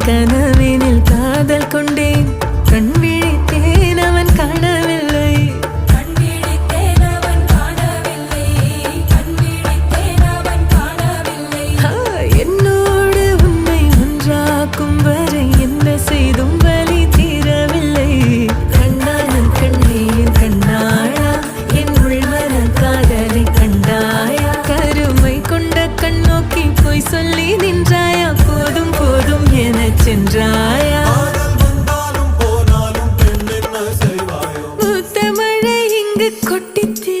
கனவினில் காதல் கொண்டேன் கண் விழித்தேன் அவன் காணவில்லை என்னோடு உன்னை ஒன்றாக்கும் வரை என்ன செய்தும் வலி தீரவில்லை கண்ணானன் கண்ணீர் கண்ணாயா என் உள்மன காதலை கண்டாயா கருமை கொண்ட கண்ணோக்கி போய் சொல்லி நின்றாயா போதும் போதும் என சென்றாயா ஊத்த மழை இங்கு கொட்டித்தீ